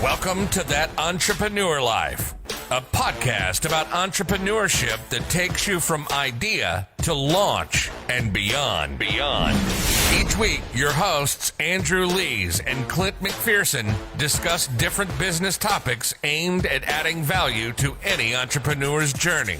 Welcome to That Entrepreneur Life, a podcast about entrepreneurship that takes you from idea to launch and beyond. Each week, your hosts, Andrew Lees and Clint McPherson, discuss different business topics aimed at adding value to any entrepreneur's journey.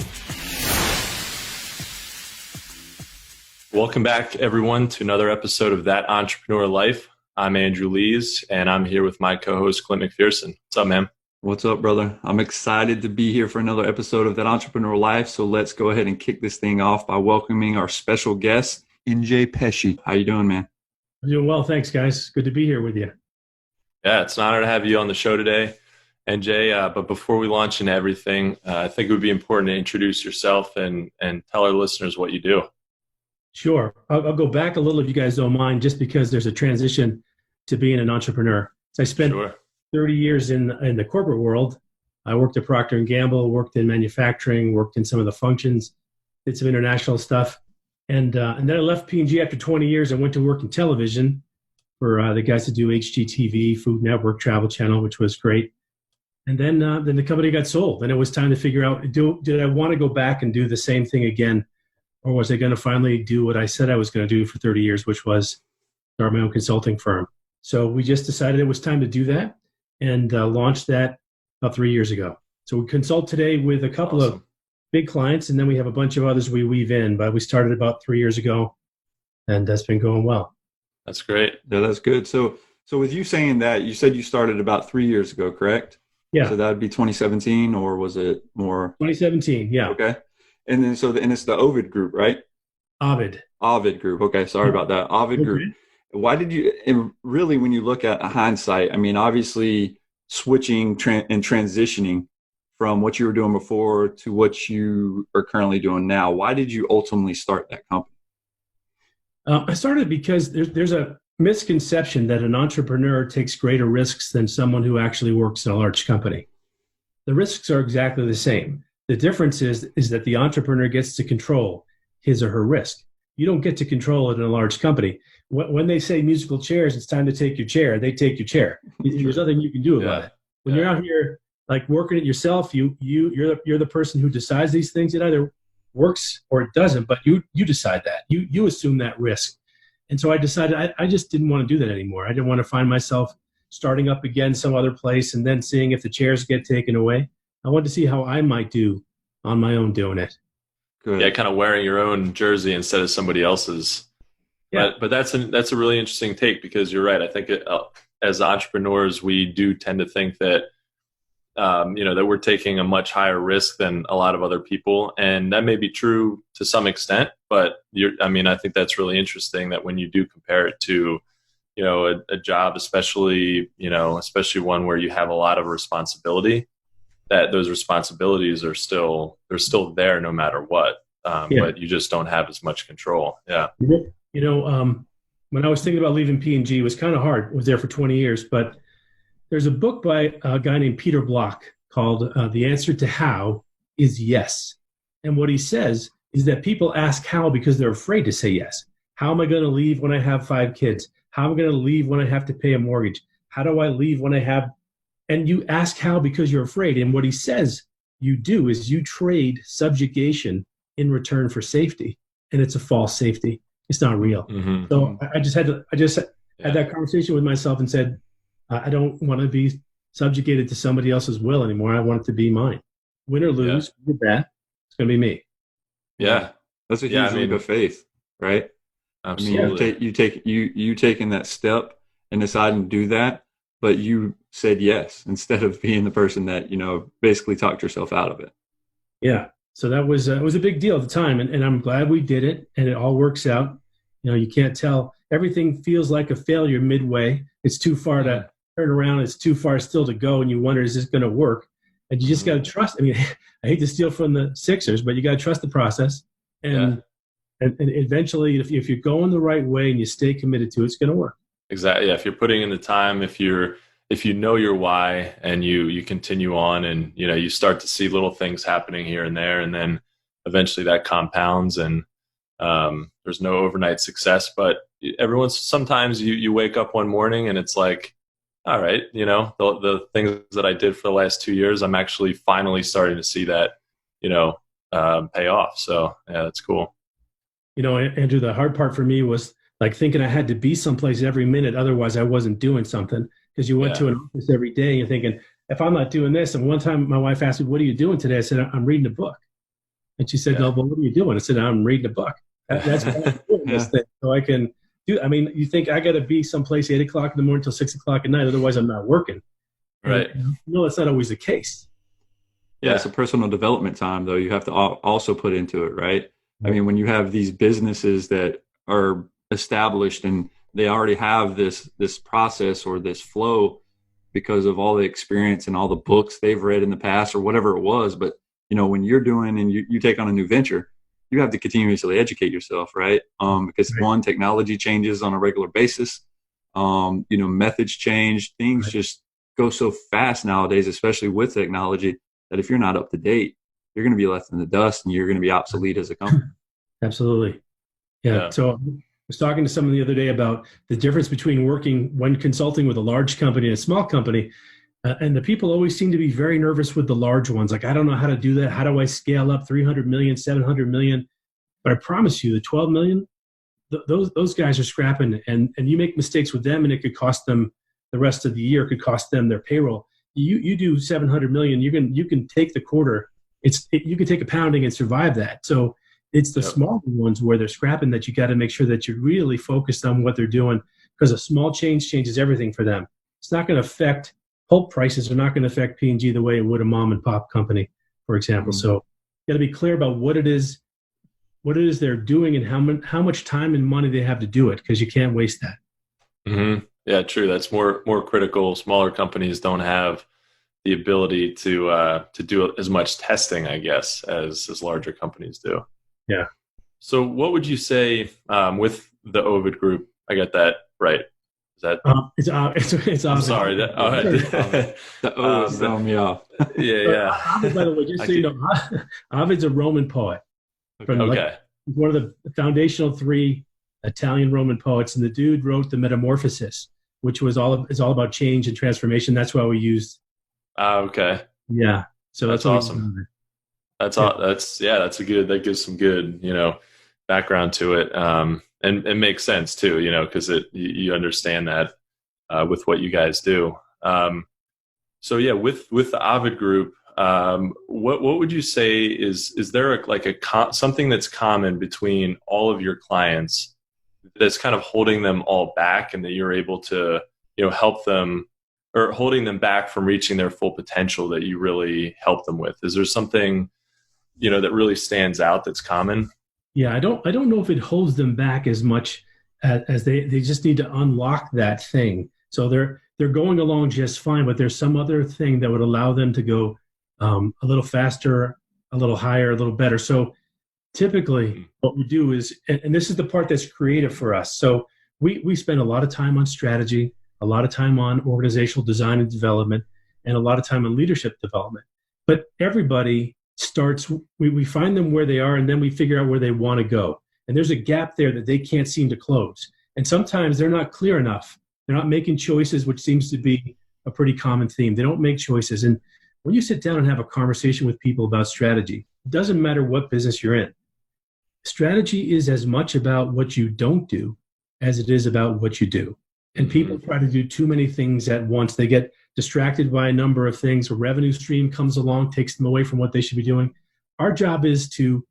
Welcome back, everyone, to another episode of That Entrepreneur Life. I'm Andrew Lees, and I'm here with my co-host, Clint McPherson. What's up, man? What's up, brother? I'm excited to be here for another episode of That Entrepreneur Life. So let's go ahead and kick this thing off by welcoming our special guest, NJ Pesci. How you doing, man? I'm doing well. Thanks, guys. Good to be here with you. Yeah, it's an honor to have you on the show today, NJ. But before we launch into everything, I think it would be important to introduce yourself and tell our listeners what you do. Sure. I'll go back a little if you guys don't mind, just because there's a transition to being an entrepreneur. So I spent 30 years in the corporate world. I worked at Procter and Gamble, worked in manufacturing, worked in some of the functions, did some international stuff. And then I left P&G after 20 years and went to work in television for the guys that do HGTV, Food Network, Travel Channel, which was great. And then the company got sold, and it was time to figure out, did I want to go back and do the same thing again? Or was I going to finally do what I said I was going to do for 30 years, which was start my own consulting firm? So we just decided it was time to do that and launched that about 3 years ago. So we consult today with a couple of big clients, and then we have a bunch of others we weave in. But we started about 3 years ago, and that's been going well. That's great. Yeah, that's good. So with you saying that, you said you started about 3 years ago, correct? Yeah. So that would be 2017, or was it more? 2017, yeah. Okay. And then and it's the Ovid Group, right? Ovid Group. Okay, sorry about that. Ovid Group. Why did you, and really when you look at a hindsight, I mean, obviously switching and transitioning from what you were doing before to what you are currently doing now, why did you ultimately start that company? I started because there's a misconception that an entrepreneur takes greater risks than someone who actually works in a large company. The risks are exactly the same. The difference is that the entrepreneur gets to control his or her risk. You don't get to control it in a large company. When they say musical chairs, it's time to take your chair. They take your chair. There's nothing you can do about it. When you're out here like working it yourself, you're the person who decides these things. It either works or it doesn't, but you decide that. You assume that risk. And so I decided I just didn't want to do that anymore. I didn't want to find myself starting up again some other place and then seeing if the chairs get taken away. I wanted to see how I might do on my own doing it. Good. Yeah, kind of wearing your own jersey instead of somebody else's. Yeah. But that's a really interesting take, because you're right. I think as entrepreneurs, we do tend to think that that we're taking a much higher risk than a lot of other people, and that may be true to some extent. But I think that's really interesting that when you do compare it to a job, especially one where you have a lot of responsibility, that those responsibilities are still there no matter what, but you just don't have as much control. Yeah. When I was thinking about leaving P&G, it was kind of hard. I was there for 20 years, but there's a book by a guy named Peter Block called The Answer to How is Yes. And what he says is that people ask how because they're afraid to say yes. How am I going to leave when I have 5 kids? How am I going to leave when I have to pay a mortgage? How do I leave when I have... And you ask how because you're afraid. And what he says you do is you trade subjugation in return for safety. And it's a false safety. It's not real. Mm-hmm. So I just had that conversation with myself and said, I don't want to be subjugated to somebody else's will anymore. I want it to be mine. Win or lose, good or bad, it's going to be me. Yeah. That's a huge leap of faith, right? Absolutely. You taking that step and deciding to do that, but you said yes instead of being the person that, basically talked yourself out of it. Yeah. So that was it was a big deal at the time, and I'm glad we did it, and it all works out. You can't tell. Everything feels like a failure midway. It's too far to turn around. It's too far still to go, and you wonder, is this going to work? And you just got to trust. I hate to steal from the Sixers, but you got to trust the process. And eventually, if you're going the right way and you stay committed to it, it's going to work. Exactly. Yeah. If you're putting in the time, if you know your why and you continue on, and you start to see little things happening here and there, and then eventually that compounds, and there's no overnight success, but sometimes you wake up one morning and it's like, all right, the things that I did for the last 2 years, I'm actually finally starting to see that, pay off. So yeah, that's cool. Andrew, the hard part for me was like thinking I had to be someplace every minute, otherwise I wasn't doing something. Because you went to an office every day and you're thinking, if I'm not doing this, and one time my wife asked me, "What are you doing today?" I said, "I'm reading a book." And she said, "No, but what are you doing?" I said, "I'm reading a book." That's why I'm doing this thing, so I can do. I mean, you think I got to be someplace 8 o'clock in the morning till 6 o'clock at night, otherwise I'm not working. Right. And, that's not always the case. Yeah, it's a personal development time, though. You have to also put into it, right? I mean, when you have these businesses that are established and they already have this process or this flow because of all the experience and all the books they've read in the past or whatever it was. But, when you're doing and you take on a new venture, you have to continuously educate yourself, right? Because one, technology changes on a regular basis. Methods change. Things just go so fast nowadays, especially with technology, that if you're not up to date, you're going to be left in the dust and you're going to be obsolete as a company. Absolutely. Yeah. So I was talking to someone the other day about the difference between working when consulting with a large company and a small company. And the people always seem to be very nervous with the large ones. Like, I don't know how to do that. How do I scale up 300 million, 700 million? But I promise you, the 12 million, those guys are scrapping, and you make mistakes with them and it could cost them the rest of the year. It could cost them their payroll. You do 700 million, you can take the quarter. You can take a pounding and survive that. So it's the smaller ones where they're scrapping that you got to make sure that you're really focused on what they're doing, because a small change changes everything for them. It's not going to affect pulp prices, are not going to affect P&G the way it would a mom and pop company, for example. So you got to be clear about what it is they're doing and how much time and money they have to do it, because you can't waste that. Mm-hmm. Yeah, true. That's more critical. Smaller companies don't have the ability to do as much testing, I guess, as larger companies do. Yeah. So what would you say with the Ovid Group? I got that right. Is that it's I'm sorry. The O is throwing me off. Yeah. Ovid, by the way, just so you know, Ovid's a Roman poet. Okay. One of the foundational 3 Italian Roman poets, and the dude wrote the Metamorphosis, which is all about change and transformation. That's why we used. Okay. Yeah. So that's awesome. That gives some good, background to it. And it makes sense too, because you understand that with what you guys do. So yeah, with the Ovid Group, what would you say is there something that's common between all of your clients that's kind of holding them all back, and that you're able to help them, or holding them back from reaching their full potential, that you really help them with? Is there something that really stands out that's common? Yeah, I don't know if it holds them back as much as they just need to unlock that thing. So they're going along just fine, but there's some other thing that would allow them to go a little faster, a little higher, a little better. So typically what we do is, and this is the part that's creative for us. So we spend a lot of time on strategy, a lot of time on organizational design and development, and a lot of time on leadership development. But everybody starts, we find them where they are, and then we figure out where they want to go. And there's a gap there that they can't seem to close. And sometimes they're not clear enough. They're not making choices, which seems to be a pretty common theme. They don't make choices. And when you sit down and have a conversation with people about strategy, it doesn't matter what business you're in. Strategy is as much about what you don't do as it is about what you do. And people try to do too many things at once. They get distracted by a number of things. A revenue stream comes along, takes them away from what they should be doing. Our job is to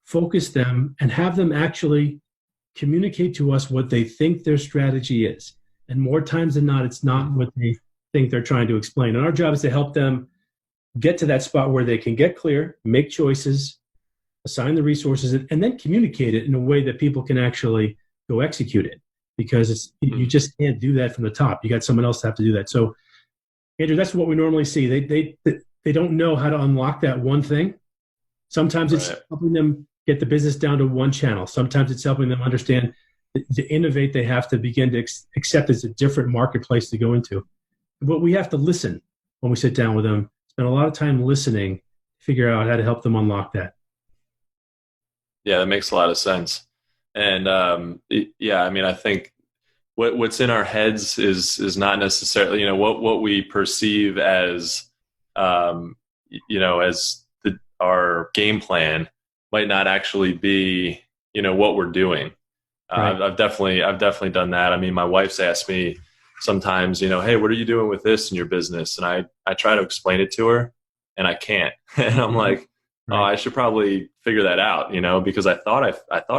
focus them and have them actually communicate to us what they think their strategy is. And more times than not, it's not what they think they're trying to explain. And our job is to help them get to that spot where they can get clear, make choices, assign the resources, and then communicate it in a way that people can actually go execute it. Because you just can't do that from the top. You got someone else to have to do that. So, Andrew, that's what we normally see. They don't know how to unlock that one thing. Sometimes it's helping them get the business down to one channel. Sometimes it's helping them understand to innovate. They have to begin to accept it's a different marketplace to go into. But we have to listen when we sit down with them. Spend a lot of time listening, figure out how to help them unlock that. Yeah, that makes a lot of sense. And I think what's in our heads is not necessarily, you know, what we perceive as, you know, as our game plan might not actually be, you know, what we're doing. Right. I've definitely done that. I mean, my wife's asked me sometimes, you know, hey, what are you doing with this in your business? And I try to explain it to her, and I can't. And I'm like, oh, I should probably figure that out, you know, because I thought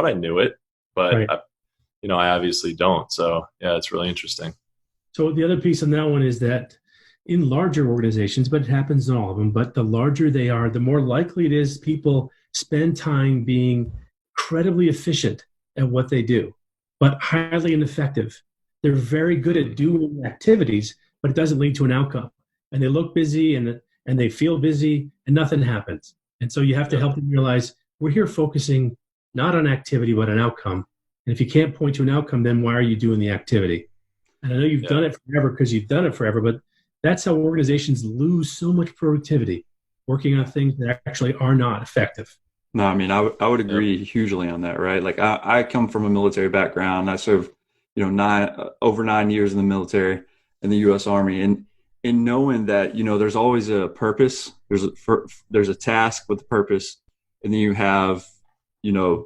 I knew it, but you know, I obviously don't. So yeah, it's really interesting. So the other piece on that one is that in larger organizations, but it happens in all of them, but the larger they are, the more likely it is people spend time being incredibly efficient at what they do, but highly ineffective. They're very good at doing activities, but it doesn't lead to an outcome. And they look busy and they feel busy and nothing happens. And so you have to help them realize we're here focusing not on activity, but an outcome. And if you can't point to an outcome, then why are you doing the activity? And I know you've done it forever because you've done it forever, but that's how organizations lose so much productivity, working on things that actually are not effective. No, I mean, I would agree hugely on that, right? Like I come from a military background. I served, you know, over 9 years in the military in the U.S. Army, and in knowing that, you know, there's always a purpose. There's a task with a purpose, and then you have, you know,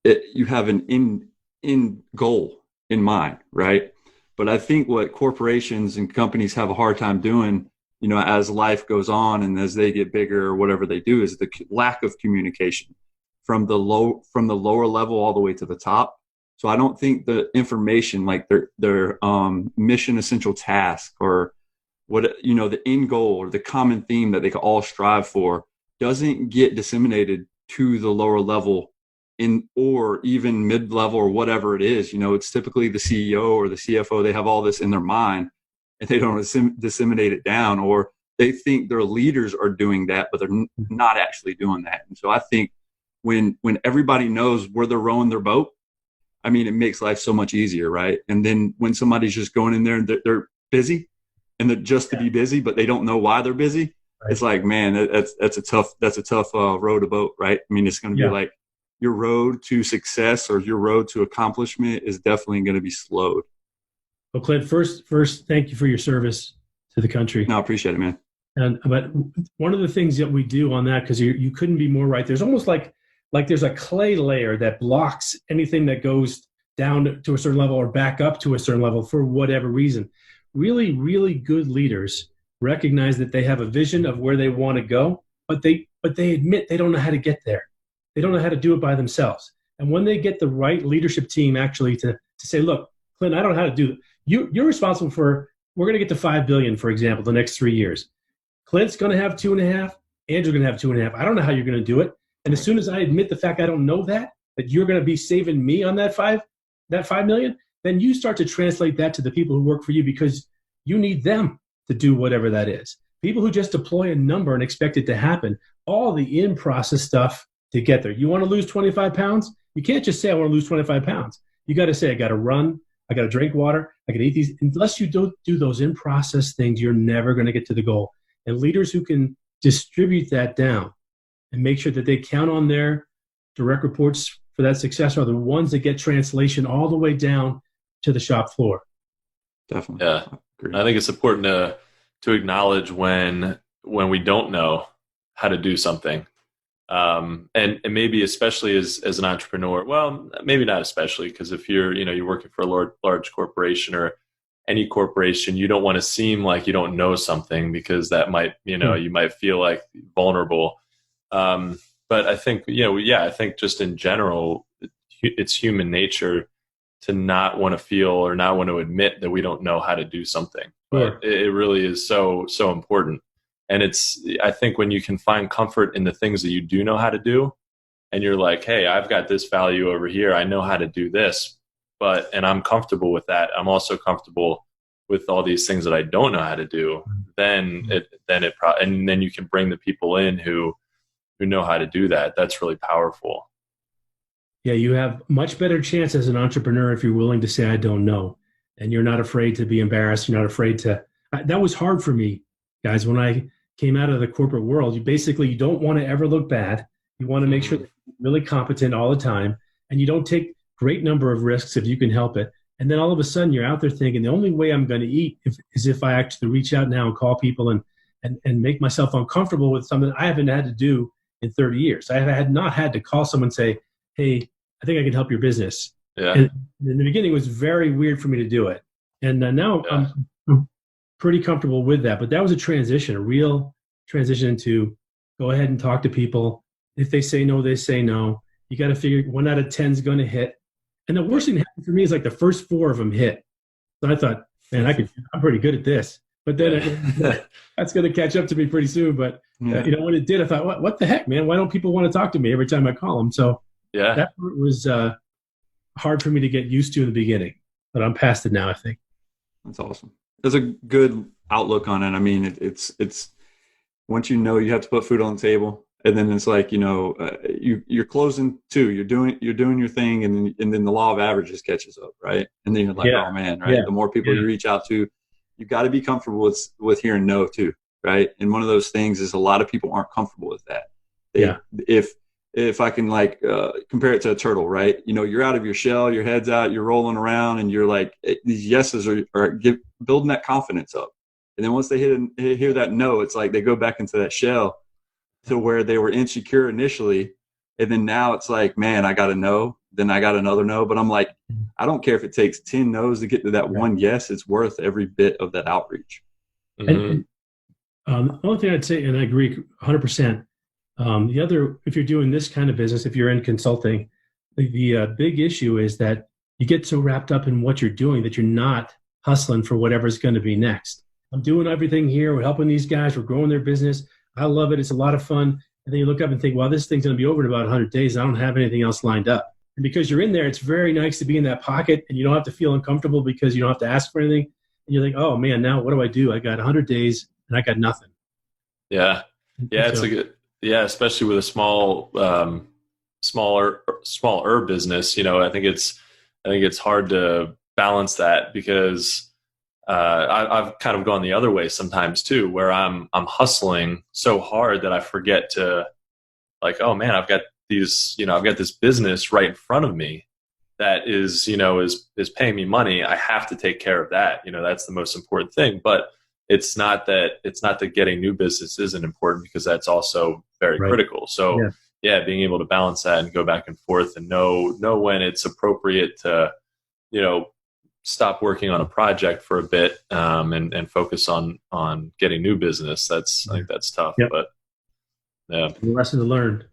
you have an end goal in mind, right? But I think what corporations and companies have a hard time doing, you know, as life goes on and as they get bigger or whatever they do, is the lack of communication from the lower level all the way to the top. So I don't think the information, like their mission essential task or what, you know, the end goal or the common theme that they can all strive for, doesn't get disseminated to the lower level or even mid-level or whatever it is. You know, it's typically the CEO or the CFO. They have all this in their mind and they don't disseminate it down, or they think their leaders are doing that, but they're not actually doing that. And so I think when everybody knows where they're rowing their boat, I mean, it makes life so much easier, right? And then when somebody's just going in there and they're busy and they're just to be busy, but they don't know why they're busy. Right. It's like, man, that's a tough road to boat, right? I mean, it's going to be like your road to success or your road to accomplishment is definitely going to be slowed. Well, Clint, first, thank you for your service to the country. No, I appreciate it, man. But one of the things that we do on that, because you couldn't be more right, there's almost like there's a clay layer that blocks anything that goes down to a certain level or back up to a certain level for whatever reason. Really, really good leaders recognize that they have a vision of where they want to go, but they admit they don't know how to get there. They don't know how to do it by themselves. And when they get the right leadership team actually to say, look, Clint, I don't know how to do it. You're responsible for, we're going to get to 5 billion, for example, the next 3 years. Clint's going to have 2.5. Andrew's going to have 2.5. I don't know how you're going to do it. And as soon as I admit the fact I don't know that you're going to be saving me on that 5 million, then you start to translate that to the people who work for you, because you need them to do whatever that is. People who just deploy a number and expect it to happen, all the in-process stuff to get there. You want to lose 25 pounds? You can't just say, I want to lose 25 pounds. You got to say, I got to run, I got to drink water, I got to eat these. Unless you don't do those in-process things, you're never going to get to the goal. And leaders who can distribute that down and make sure that they count on their direct reports for that success are the ones that get translation all the way down to the shop floor. Definitely. Yeah. I think it's important to acknowledge when we don't know how to do something. And maybe especially as an entrepreneur, well, maybe not especially, because if you're working for a large corporation or any corporation, you don't want to seem like you don't know something, because that might, you might feel like vulnerable. But I think, I think just in general, it's human nature to not want to feel or not want to admit that we don't know how to do something. But it really is so important. And I think when you can find comfort in the things that you do know how to do, and you're like, hey, I've got this value over here, I know how to do this, and I'm comfortable with that. I'm also comfortable with all these things that I don't know how to do. Then you can bring the people in who know how to do that. That's really powerful. Yeah, you have much better chance as an entrepreneur if you're willing to say, I don't know. And you're not afraid to be embarrassed. You're not afraid to. That was hard for me, guys, when I came out of the corporate world. You don't want to ever look bad. You want to make sure that you're really competent all the time. And you don't take great number of risks if you can help it. And then all of a sudden you're out there thinking the only way I'm going to eat is if I actually reach out now and call people and make myself uncomfortable with something I haven't had to do in 30 years. I had not had to call someone and say, hey, I think I can help your business. Yeah. And in the beginning, it was very weird for me to do it. And now I'm pretty comfortable with that. But that was a real transition to go ahead and talk to people. If they say no, they say no. You got to figure 1 out of 10 is going to hit. And the worst thing that happened for me is like the first 4 of them hit. So I thought, man, I'm pretty good at this. But then that's going to catch up to me pretty soon. But when it did, I thought, what the heck, man? Why don't people want to talk to me every time I call them? So that was hard for me to get used to in the beginning. But I'm past it now, I think. That's awesome. There's a good outlook on it. I mean, it's once you know you have to put food on the table, and then it's like you're closing too. You're doing your thing, and then the law of averages catches up, right? And then you're like, oh man, right? The more people you reach out to, you got to be comfortable with hearing no too, right? And one of those things is a lot of people aren't comfortable with that. If I can compare it to a turtle, right? You're out of your shell, your head's out, you're rolling around, and you're like, these yeses are building that confidence up. And then once they hear that no, it's like they go back into that shell to where they were insecure initially. And then now it's like, man, I got a no, then I got another no. But I'm like, I don't care if it takes 10 no's to get to that one yes, it's worth every bit of that outreach. Mm-hmm. And the only thing I'd say, and I agree 100%, if you're doing this kind of business, if you're in consulting, the big issue is that you get so wrapped up in what you're doing that you're not hustling for whatever's going to be next. I'm doing everything here. We're helping these guys. We're growing their business. I love it. It's a lot of fun. And then you look up and think, well, this thing's going to be over in about 100 days. I don't have anything else lined up. And because you're in there, it's very nice to be in that pocket and you don't have to feel uncomfortable because you don't have to ask for anything. And you're like, oh man, now what do? I got 100 days and I got nothing. Yeah. Yeah. It's especially with a smaller business, I think it's hard to balance that because I've kind of gone the other way sometimes too, where I'm hustling so hard that I forget to like, oh man, I've got this business right in front of me that is paying me money. I have to take care of that. That's the most important thing. But it's not that getting new business isn't important because that's also very critical. So being able to balance that and go back and forth and know when it's appropriate to, stop working on a project for a bit and focus on getting new business. I think that's tough, but yeah. The lesson to learn.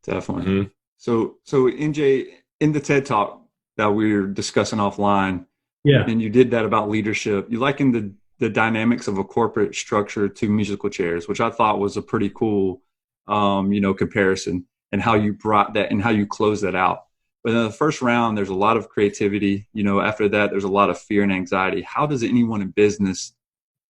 Definitely. Mm-hmm. So NJ, in the TED Talk that we were discussing offline, and you did that about leadership, you likened the dynamics of a corporate structure to musical chairs, which I thought was a pretty cool, comparison, and how you brought that and how you closed that out. But in the first round, there's a lot of creativity. After that, there's a lot of fear and anxiety. How does anyone in business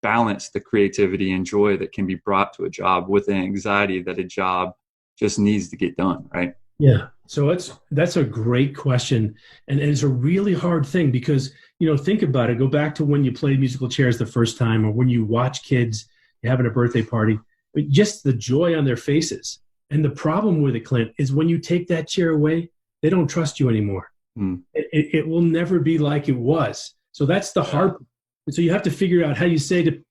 balance the creativity and joy that can be brought to a job with the anxiety that a job just needs to get done, right? Yeah. So that's a great question. And it's a really hard thing because, think about it. Go back to when you played musical chairs the first time or when you watch kids having a birthday party, but just the joy on their faces. And the problem with it, Clint, is when you take that chair away, they don't trust you anymore. It will never be like it was. So that's the hard part. So you have to figure out how you say to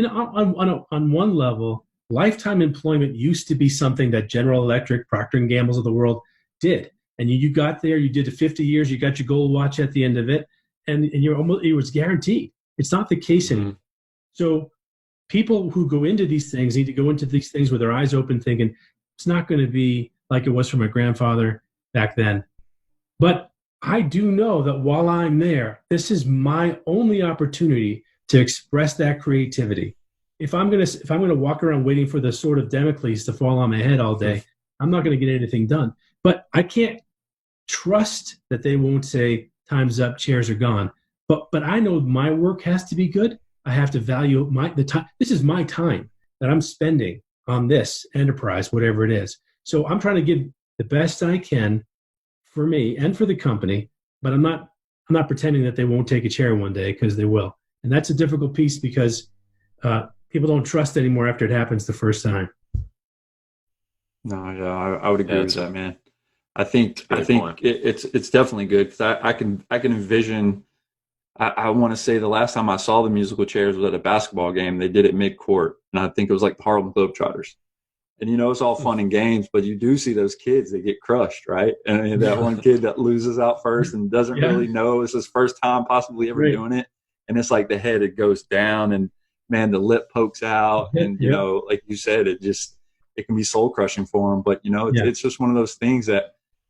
on one level, lifetime employment used to be something that General Electric, Procter and Gamble's of the world did. And you got there, you did the 50 years, you got your gold watch at the end of it, and it was guaranteed. It's not the case anymore. So people who go into these things need to go into these things with their eyes open thinking, it's not going to be like it was for my grandfather back then. But I do know that while I'm there, this is my only opportunity to express that creativity. If I'm going to walk around waiting for the sword of Damocles to fall on my head all day, I'm not going to get anything done. But I can't trust that they won't say time's up, chairs are gone. But I know my work has to be good. I have to value the time. This is my time that I'm spending on this enterprise, whatever it is. So I'm trying to give the best I can for me and for the company, but I'm not pretending that they won't take a chair one day, because they will. And that's a difficult piece because people don't trust anymore after it happens the first time. No, yeah, I would agree with that, man. I think it's definitely good because I can envision I want to say the last time I saw the musical chairs was at a basketball game. They did it mid-court, and I think it was like the Harlem Globetrotters. And, it's all fun and games, but you do see those kids that get crushed, right? And that one kid that loses out first and doesn't really know it's his first time possibly ever doing it. And it's like the head, it goes down, and, man, the lip pokes out. And, like you said, it can be soul crushing for them. But, it's just one of those things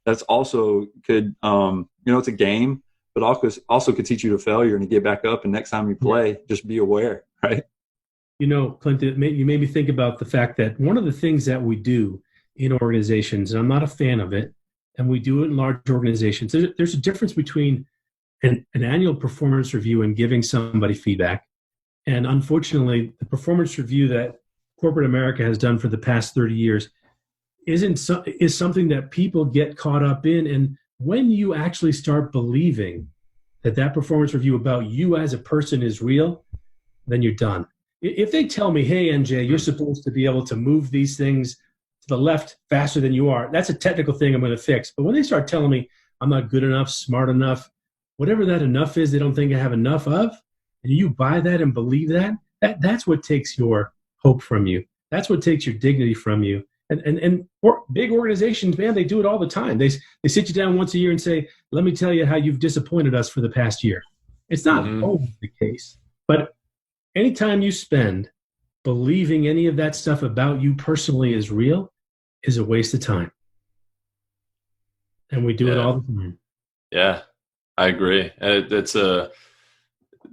that's also could, it's a game, but also could teach you to failure and to get back up. And next time you play, just be aware, right? Clint, you made me think about the fact that one of the things that we do in organizations, and I'm not a fan of it, and we do it in large organizations, there's a difference between an annual performance review and giving somebody feedback. And unfortunately, the performance review that corporate America has done for the past 30 years is something that people get caught up in. And when you actually start believing that performance review about you as a person is real, then you're done. If they tell me, hey, NJ, you're supposed to be able to move these things to the left faster than you are, that's a technical thing I'm going to fix. But when they start telling me I'm not good enough, smart enough, whatever that enough is, they don't think I have enough of, and you buy that and believe that's what takes your hope from you. That's what takes your dignity from you. And big organizations, man, they do it all the time. They sit you down once a year and say, let me tell you how you've disappointed us for the past year. It's not always the case, but anytime you spend believing any of that stuff about you personally is real is a waste of time. And we do it all the time. Yeah, I agree.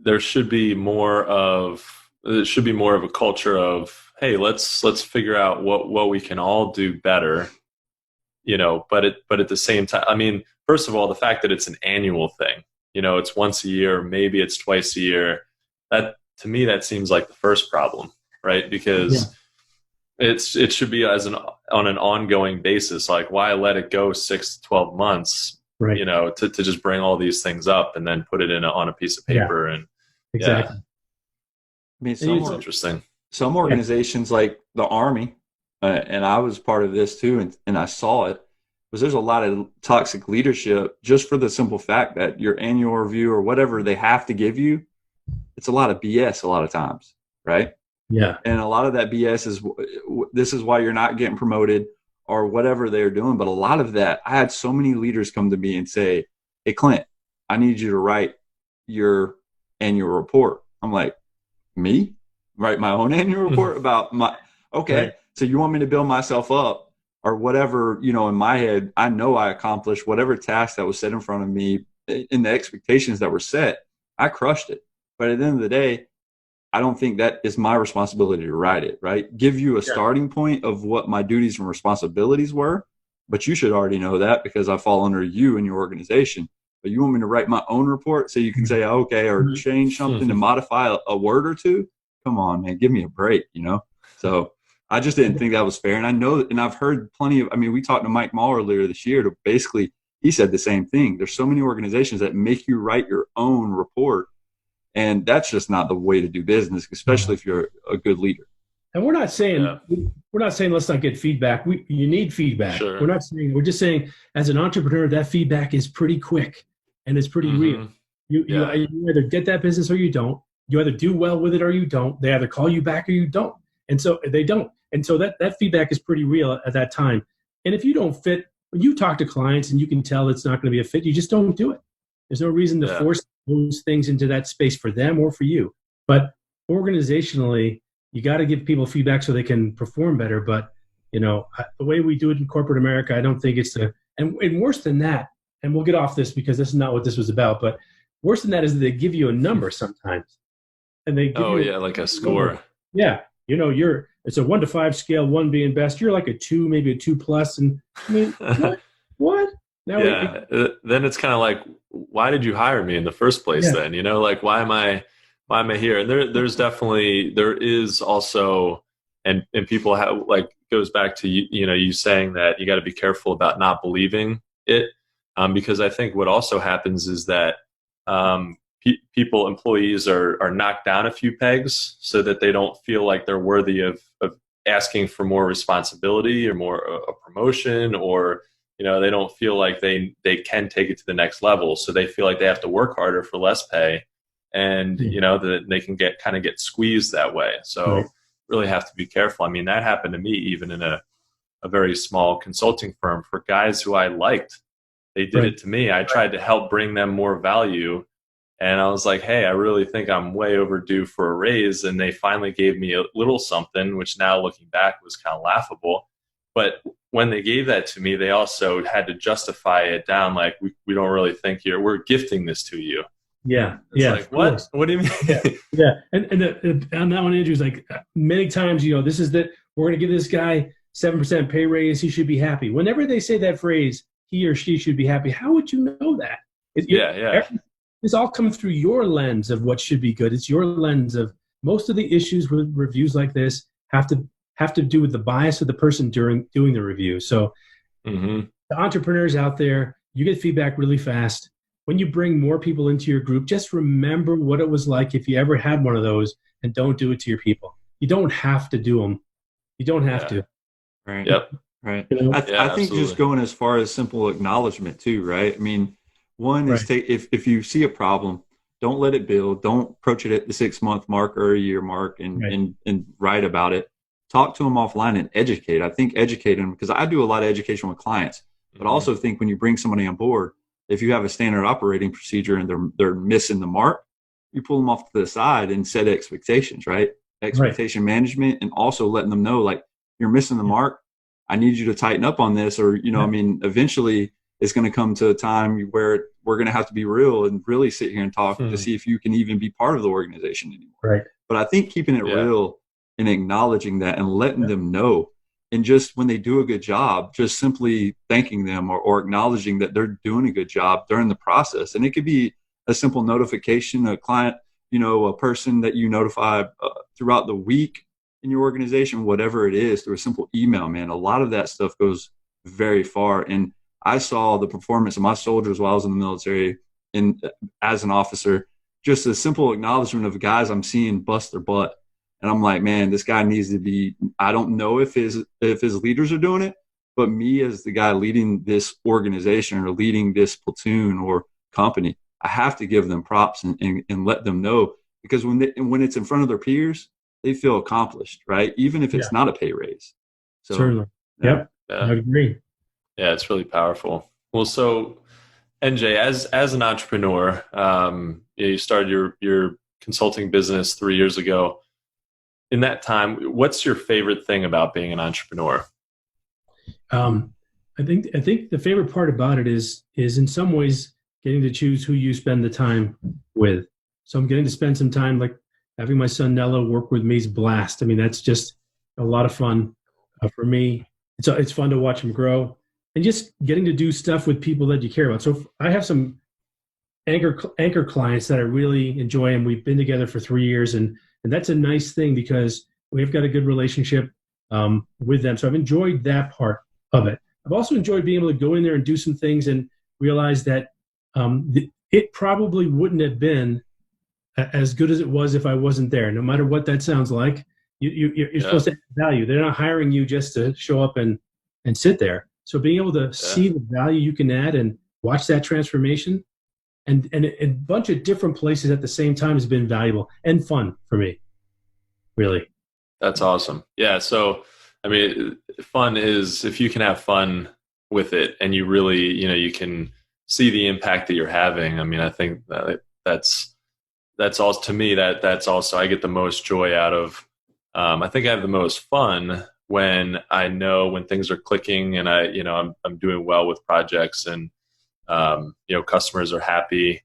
There should be more of a culture of, hey, let's figure out what we can all do better, but at the same time, I mean, first of all, the fact that it's an annual thing, it's once a year, maybe it's twice a year, that to me, that seems like the first problem, right? Because it should be on an ongoing basis. Like, why let it go 6 to 12 months, right? To just bring all these things up and then put it on a piece of paper. And exactly. I mean, it's interesting. Some organizations like the Army, and I was part of this too, and I saw it, was there's a lot of toxic leadership just for the simple fact that your annual review or whatever they have to give you, it's a lot of BS a lot of times, right? Yeah. And a lot of that BS is, this is why you're not getting promoted or whatever they're doing. But a lot of that, I had so many leaders come to me and say, hey, Clint, I need you to write your annual report. I'm like, me? Write my own annual report about okay. Right. So you want me to build myself up or whatever, in my head, I know I accomplished whatever task that was set in front of me in the expectations that were set. I crushed it. But at the end of the day, I don't think that is my responsibility to write it, right? Give you a starting point of what my duties and responsibilities were, but you should already know that because I fall under you and your organization. But you want me to write my own report so you can say, okay, or change something to modify a word or two? Come on, man, give me a break, So I just didn't think that was fair. And I know, and I've heard plenty of, we talked to Mike Mall earlier this year to basically, he said the same thing. There's so many organizations that make you write your own report. And that's just not the way to do business, especially if you're a good leader. And we're not saying let's not get feedback. You need feedback. Sure. We're just saying as an entrepreneur, that feedback is pretty quick and it's pretty real. You either get that business or you don't. You either do well with it or you don't. They either call you back or you don't. And so they don't. And so that feedback is pretty real at that time. And if you don't fit, when you talk to clients and you can tell it's not going to be a fit, you just don't do it. There's no reason to force those things into that space for them or for you. But organizationally, you got to give people feedback so they can perform better. But, the way we do it in corporate America, I don't think it's and worse than that, and we'll get off this because this is not what this was about, but worse than that is that they give you a number sometimes. And they give like a score. Number. Yeah. It's a 1 to 5 scale, 1 being best. You're like a 2, maybe a 2+. And what? Now then it's kind of like, why did you hire me in the first place then? Like, why am I here? And there is also, and people have, like, goes back to, you saying that you got to be careful about not believing it. Because I think what also happens is that employees are knocked down a few pegs so that they don't feel like they're worthy of asking for more responsibility or more a promotion, or they don't feel like they can take it to the next level. So they feel like they have to work harder for less pay and that they can get squeezed that way. So really have to be careful. I mean, that happened to me even in a very small consulting firm for guys who I liked. They did it to me. I tried to help bring them more value. And I was like, hey, I really think I'm way overdue for a raise. And they finally gave me a little something, which now looking back was kind of laughable. But when they gave that to me, they also had to justify it down. Like, we don't really think we're gifting this to you. Yeah. It's like, what? What do you mean? Yeah. And on that one, Andrew's like, many times, this is that we're going to give this guy 7% pay raise. He should be happy. Whenever they say that phrase, he or she should be happy. How would you know that? It's all coming through your lens of what should be good. It's your lens of most of the issues with reviews like this have to do with the bias of the person during doing the review. So the entrepreneurs out there, you get feedback really fast. When you bring more people into your group, just remember what it was like if you ever had one of those, and don't do it to your people. You don't have to do them. You don't have to. Right. Yep. Right. I think absolutely. Just going as far as simple acknowledgement too, right? I mean, one is if you see a problem, don't let it build. Don't approach it at the 6-month mark or a year mark and write about it. Talk to them offline and educate. I think educate them, because I do a lot of education with clients, but I also think when you bring somebody on board, if you have a standard operating procedure and they're missing the mark, you pull them off to the side and set expectations, right? Expectation management, and also letting them know, like, you're missing the mark. I need you to tighten up on this, or, I mean, eventually it's going to come to a time where we're going to have to be real and really sit here and talk to see if you can even be part of the organization anymore. Right. But I think keeping it real and acknowledging that and letting them know, and just when they do a good job, just simply thanking them or acknowledging that they're doing a good job during the process. And it could be a simple notification, a client, a person that you notify throughout the week in your organization, whatever it is, through a simple email, man. A lot of that stuff goes very far. And I saw the performance of my soldiers while I was in the military and as an officer, just a simple acknowledgement of guys I'm seeing bust their butt. And I'm like, man, this guy needs to be, I don't know if his leaders are doing it, but me as the guy leading this organization or leading this platoon or company, I have to give them props and let them know, because when it's in front of their peers, they feel accomplished, right? Even if it's not a pay raise. So, certainly. Yep. I agree. Yeah, it's really powerful. Well, so NJ, as an entrepreneur, you started your consulting business 3 years ago. In that time, what's your favorite thing about being an entrepreneur? I think the favorite part about it is in some ways getting to choose who you spend the time with. So I'm getting to spend some time, like having my son Nello work with me is blast. I mean, that's just a lot of fun for me. It's fun to watch him grow, and just getting to do stuff with people that you care about. So I have some anchor clients that I really enjoy, and we've been together for 3 years, and that's a nice thing because we've got a good relationship with them. So I've enjoyed that part of it. I've also enjoyed being able to go in there and do some things and realize that it probably wouldn't have been as good as it was if I wasn't there. No matter what that sounds like, you're supposed to add value. They're not hiring you just to show up and sit there. So being able to see the value you can add and watch that transformation and a bunch of different places at the same time has been valuable and fun for me, really. That's awesome. Yeah. So, I mean, fun is, if you can have fun with it and you really, you can see the impact that you're having. I mean, I think that's also, to me, that's also, I get the most joy out of, I think I have the most fun when I know when things are clicking and I'm doing well with projects, and customers are happy,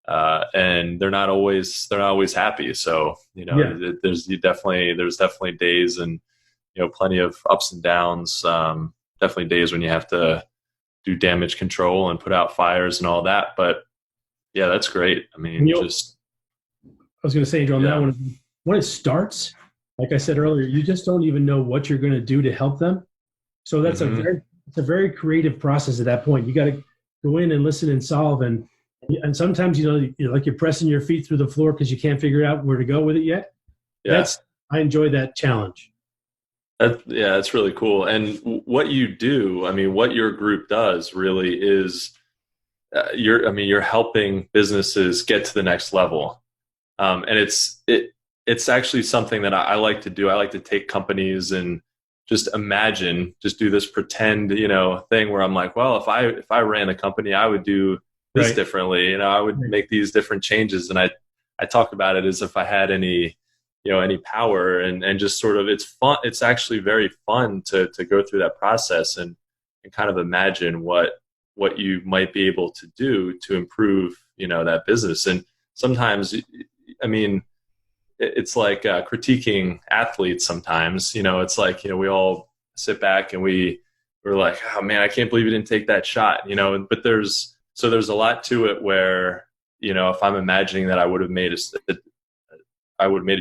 and they're not always happy. So there's definitely days and plenty of ups and downs. Definitely days when you have to do damage control and put out fires and all that. But yeah, that's great. I mean, I was going to say, Andrew, on that one, when it starts, like I said earlier, you just don't even know what you're going to do to help them. So that's it's a very creative process at that point. You got to go in and listen and solve. And sometimes, like you're pressing your feet through the floor because you can't figure out where to go with it yet. Yeah. I enjoy that challenge. That's really cool. And what you do, I mean, what your group does really is you're helping businesses get to the next level. And it's actually something that I like to do. I like to take companies and just do this pretend, thing where I'm like, well, if I ran a company, I would do this differently. I would make these different changes. And I talk about it as if I had any power, and just sort of, it's fun. It's actually very fun to go through that process and kind of imagine what you might be able to do to improve, that business. And sometimes, I mean, it's like critiquing athletes sometimes. It's like, we all sit back and we're like, oh man, I can't believe you didn't take that shot, but there's a lot to it where, if I'm imagining that I would have made a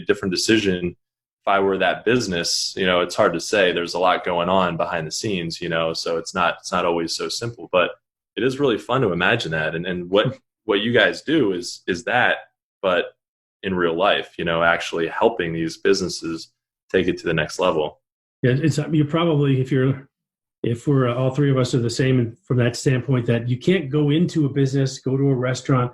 different decision if I were that business, it's hard to say. There's a lot going on behind the scenes, so it's not always so simple, but it is really fun to imagine that. And what you guys do is that, but in real life, actually helping these businesses take it to the next level. Yeah, you're probably, if we're all three of us are the same from that standpoint, that you can't go into a business, go to a restaurant,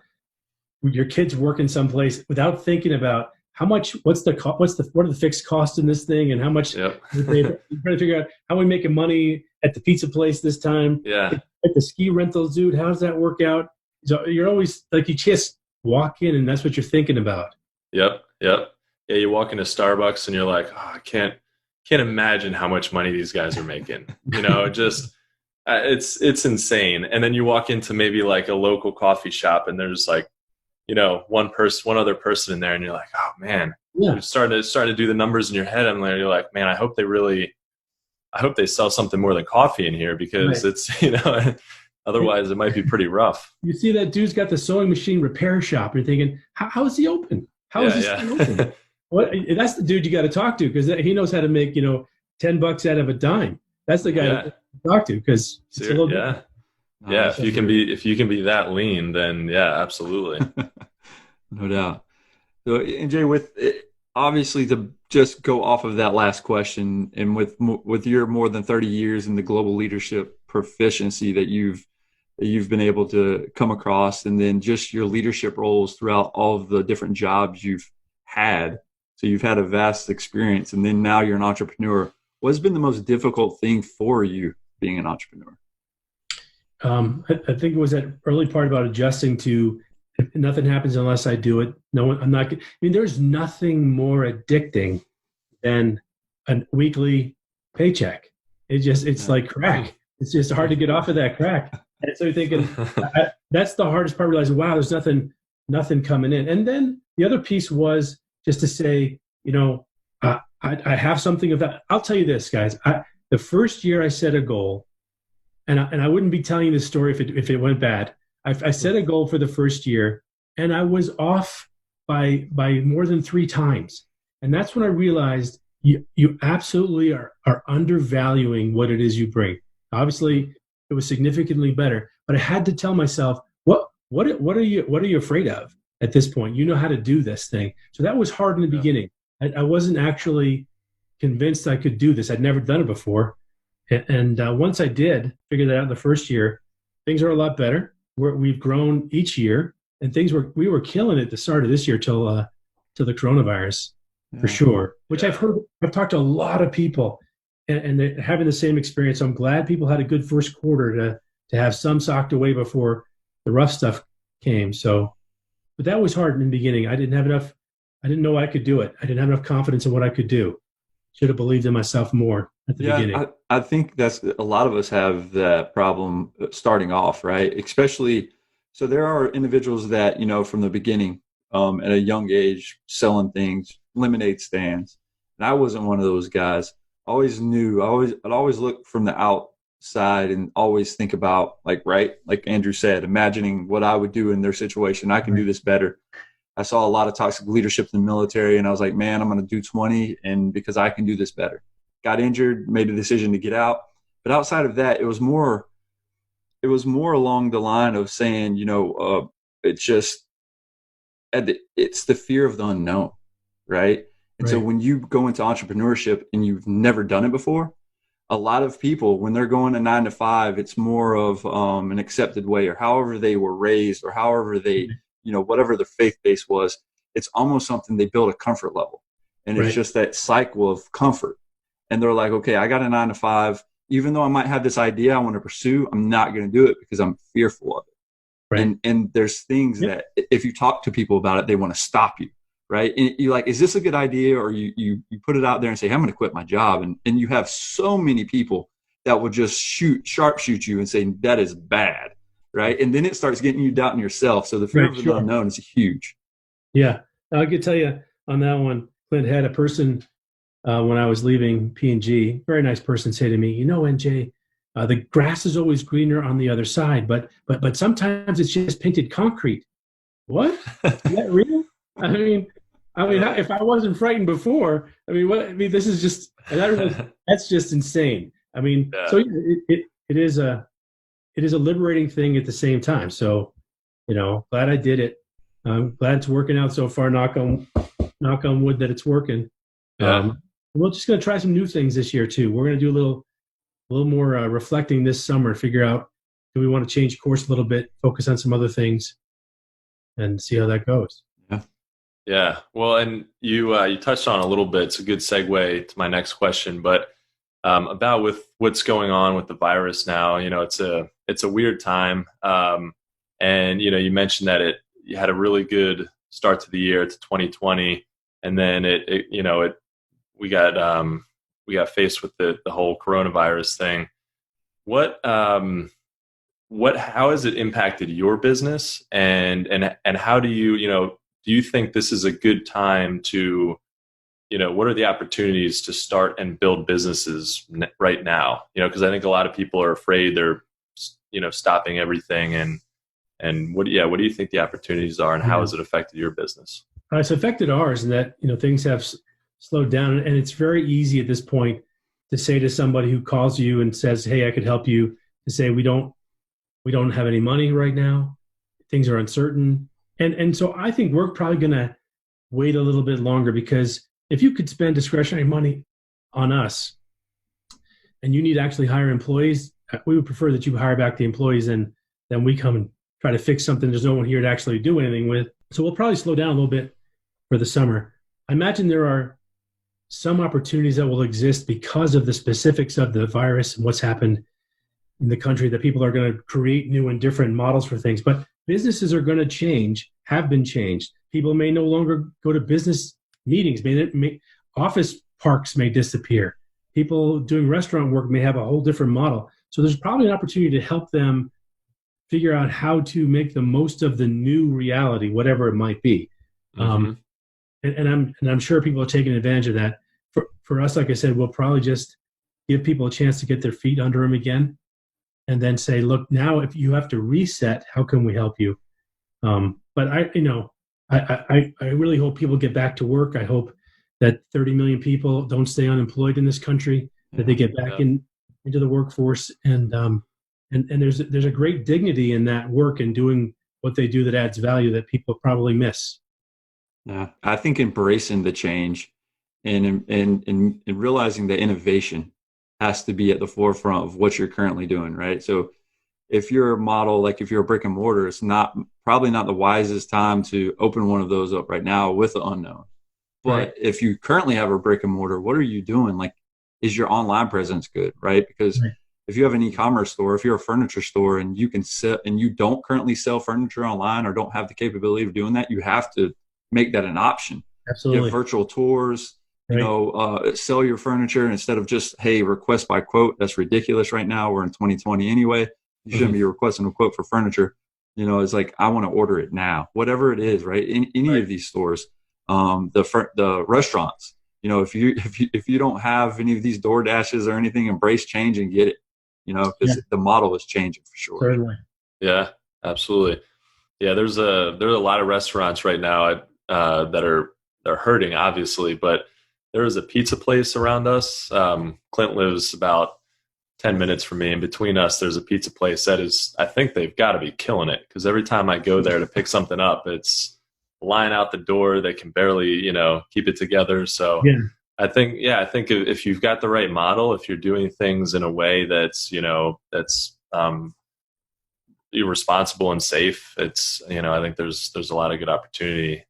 your kids working someplace without thinking about how much, what are the fixed costs in this thing, and how much. Yep. You're trying to figure out how we making money at the pizza place this time. Yeah. At the ski rentals, dude, how does that work out? So you're always like, you just walk in and that's what you're thinking about. Yep. Yeah, you walk into Starbucks and you're like, oh, I can't imagine how much money these guys are making. Just it's insane. And then you walk into maybe like a local coffee shop and there's like, one other person in there, and you're like, oh man, you're starting to do the numbers in your head. And you're like, man, I hope they sell something more than coffee in here, because it's, otherwise it might be pretty rough. You see that dude's got the sewing machine repair shop. You're thinking, how is he open? How is this thing open? That's the dude you got to talk to, because he knows how to make, $10 out of a dime. That's the guy to talk to, because it's a little bit. Yeah, if you can be that lean, then yeah, absolutely. No doubt. So, NJ, with obviously, to just go off of that last question, and with your more than 30 years in the global leadership proficiency that you've been able to come across, and then just your leadership roles throughout all of the different jobs you've had. So you've had a vast experience, and then now you're an entrepreneur. What's been the most difficult thing for you being an entrepreneur? I think it was that early part about adjusting to, nothing happens unless I do it. There's nothing more addicting than a weekly paycheck. It's like crack. It's just hard to get off of that crack. And so you're thinking, that's the hardest part, realizing, wow, there's nothing coming in. And then the other piece was just to say, I have something of that. I'll tell you this, guys. The first year I set a goal, and I wouldn't be telling you this story if it went bad. I set a goal for the first year, and I was off by more than 3 times. And that's when I realized you absolutely are undervaluing what it is you bring. Obviously, it was significantly better, but I had to tell myself, what are you afraid of at this point? You know how to do this thing. So that was hard in the beginning. I wasn't actually convinced I could do this. I'd never done it before. And once I did figure that out in the first year, things are a lot better. We've grown each year, and we were killing it at the start of this year till the coronavirus, for sure. Which I've talked to a lot of people, and they're having the same experience. So I'm glad people had a good first quarter to have some socked away before the rough stuff came. So, but that was hard in the beginning. I didn't know I could do it. I didn't have enough confidence in what I could do. Should have believed in myself more at the beginning. I think that's, a lot of us have that problem starting off, right? Especially, so there are individuals that, from the beginning, at a young age, selling things, lemonade stands. And I wasn't one of those guys. I always knew, I'd always look from the outside and always think about, like Andrew said, imagining what I would do in their situation. I can do this better. I saw a lot of toxic leadership in the military, and I was like, man, I'm going to do 20, and because I can do this better. Got injured, made a decision to get out. But outside of that, it was more along the line of saying, it's the fear of the unknown, right? And so when you go into entrepreneurship and you've never done it before, a lot of people, when they're going to 9 to 5, it's more of an accepted way, or however they were raised, or however they, whatever their faith base was. it's almost something they build a comfort level. And it's Right. just that cycle of comfort. And they're like, okay, I got a 9 to 5. Even though I might have this idea I want to pursue, I'm not going to do it because I'm fearful of it. Right. And there's things that if you talk to people about it, they want to stop you. Right. And you're like, is this a good idea? Or you put it out there and say, I'm going to quit my job. And you have so many people that will just sharpshoot you and say, that is bad. Right. And then it starts getting you doubting yourself. So the fear Right, of sure. the unknown is huge. Yeah. I could tell you on that one, Clint, had a person when I was leaving P&G, very nice person, say to me, you know, NJ, the grass is always greener on the other side, but sometimes it's just painted concrete. What? Is that real? I mean, if I wasn't frightened before, I mean, what? I mean, this is just, and I realize that's just insane. I mean, Yeah. so it is a liberating thing at the same time. So, you know, glad I did it. I'm glad it's working out so far. Knock on wood that it's working. Yeah. We're just going to try some new things this year too. We're going to do a little more reflecting this summer. Figure out, do we want to change course a little bit, focus on some other things, and see how that goes. Yeah. Well, and you touched on a little bit. It's a good segue to my next question, but about with what's going on with the virus now. You know, it's a weird time, and you know, you mentioned that you had a really good start to the year to 2020, and then we got faced with the whole coronavirus thing. How has it impacted your business, and how do you think this is a good time to, what are the opportunities to start and build businesses right now? Because I think a lot of people are afraid they're, stopping everything, and what do you think the opportunities are, and how has it affected your business? It's affected ours in that, things have slowed down, and it's very easy at this point to say to somebody who calls you and says, hey, I could help you, to say, we don't have any money right now. Things are uncertain. And so I think we're probably going to wait a little bit longer, because if you could spend discretionary money on us and you need to actually hire employees, we would prefer that you hire back the employees and then we come and try to fix something there's no one here to actually do anything with. So we'll probably slow down a little bit for the summer. I imagine there are some opportunities that will exist because of the specifics of the virus and what's happened in the country, that people are going to create new and different models for things. But businesses are going to change, have been changed. People may no longer go to business meetings. Office parks may disappear. People doing restaurant work may have a whole different model. So there's probably an opportunity to help them figure out how to make the most of the new reality, whatever it might be. Mm-hmm. And I'm sure people are taking advantage of that. For us, like I said, we'll probably just give people a chance to get their feet under them again, and then say, look, now if you have to reset, how can we help you? But I really hope people get back to work. I hope that 30 million people don't stay unemployed in this country, that they get back into the workforce. And there's a great dignity in that work and doing what they do that adds value that people probably miss. Yeah, I think embracing the change and realizing that innovation has to be at the forefront of what you're currently doing, right? So if you're a model, like if you're a brick and mortar, it's probably not the wisest time to open one of those up right now with the unknown. But Right. if you currently have a brick and mortar, what are you doing? Like, is your online presence good, right? Because if you have an e-commerce store, if you're a furniture store and you can sell, and you don't currently sell furniture online or don't have the capability of doing that, you have to make that an option. Absolutely. Give virtual tours. Right. Sell your furniture instead of just, hey, request by quote. That's ridiculous right now. We're in 2020 anyway. You shouldn't be requesting a quote for furniture. It's like, I want to order it now, whatever it is, right? In any of these stores, the restaurants, if you don't have any of these door dashes or anything, embrace change and get it, because the model is changing for sure. Certainly. Yeah, absolutely. Yeah. There's a lot of restaurants right now they're hurting, obviously, but there is a pizza place around us. Clint lives about 10 minutes from me, and between us, there's a pizza place that I think they've got to be killing it, because every time I go there to pick something up, it's a line out the door. They can barely, keep it together. So I think if you've got the right model, if you're doing things in a way that's irresponsible and safe, I think there's a lot of good opportunity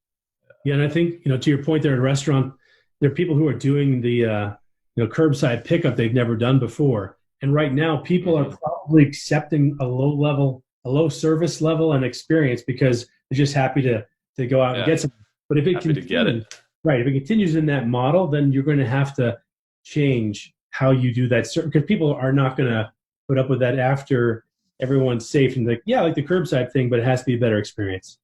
Yeah, and I think, to your point there at a restaurant, there are people who are doing the curbside pickup they've never done before. And right now, people are probably accepting a low service level and experience because they're just happy to go out and get some. But if it continues, right, if it continues in that model, then you're going to have to change how you do that. Because people are not going to put up with that after everyone's safe and like the curbside thing, but it has to be a better experience.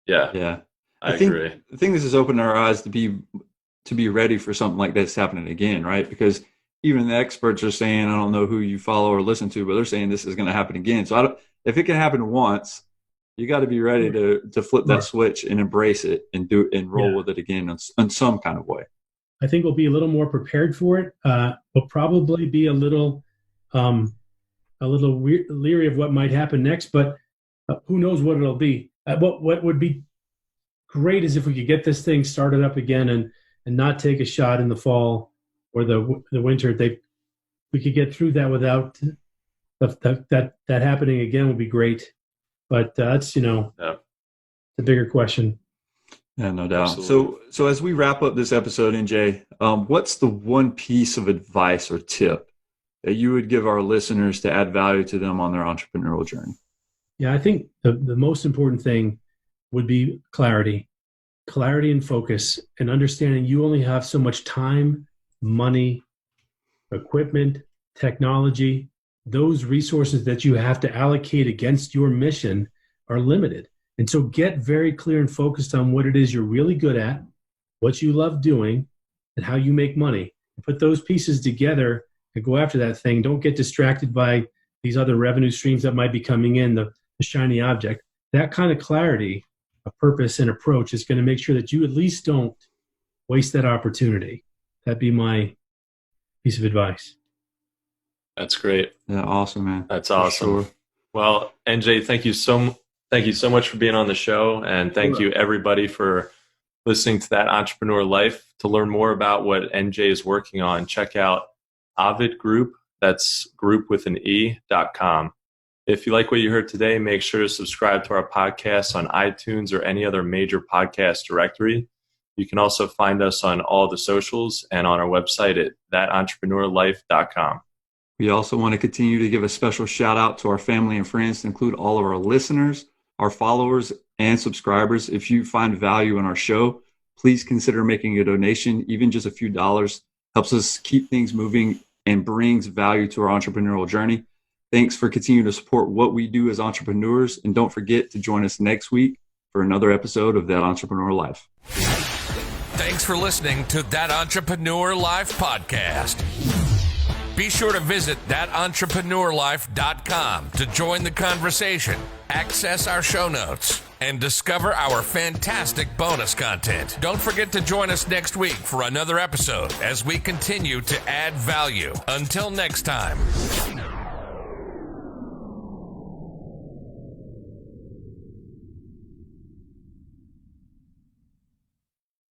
Yeah. I agree. I think this has opened our eyes to be ready for something like this happening again, right? Because even the experts are saying, I don't know who you follow or listen to, but they're saying this is going to happen again. So if it can happen once, you got to be ready to flip that switch and embrace it and roll with it again in some kind of way. I think we'll be a little more prepared for it. We'll probably be a little leery of what might happen next, but who knows what it'll be. What would be great is if we could get this thing started up again and not take a shot in the fall or the winter. We could get through that without that happening again would be great. But that's the bigger question. Yeah, no doubt. Absolutely. So as we wrap up this episode, NJ, what's the one piece of advice or tip that you would give our listeners to add value to them on their entrepreneurial journey? Yeah, I think the most important thing would be clarity and focus, and understanding you only have so much time, money, equipment, technology. Those resources that you have to allocate against your mission are limited. And so get very clear and focused on what it is you're really good at, what you love doing, and how you make money. Put those pieces together and go after that thing. Don't get distracted by these other revenue streams that might be coming in, the shiny object. That kind of clarity, a purpose and approach is going to make sure that you at least don't waste that opportunity. That'd be my piece of advice. That's great. Yeah, awesome, man. That's awesome. Sure. Well, NJ, thank you so much for being on the show, and thank you everybody for listening to That Entrepreneur Life. To learn more about what NJ is working on, check out Ovid Group. That's group with an E.com. If you like what you heard today, make sure to subscribe to our podcast on iTunes or any other major podcast directory. You can also find us on all the socials and on our website at thatentrepreneurlife.com. We also want to continue to give a special shout out to our family and friends, to include all of our listeners, our followers, and subscribers. If you find value in our show, please consider making a donation. Even just a few dollars helps us keep things moving and brings value to our entrepreneurial journey. Thanks for continuing to support what we do as entrepreneurs. And don't forget to join us next week for another episode of That Entrepreneur Life. Thanks for listening to That Entrepreneur Life podcast. Be sure to visit thatentrepreneurlife.com to join the conversation, access our show notes, and discover our fantastic bonus content. Don't forget to join us next week for another episode as we continue to add value. Until next time.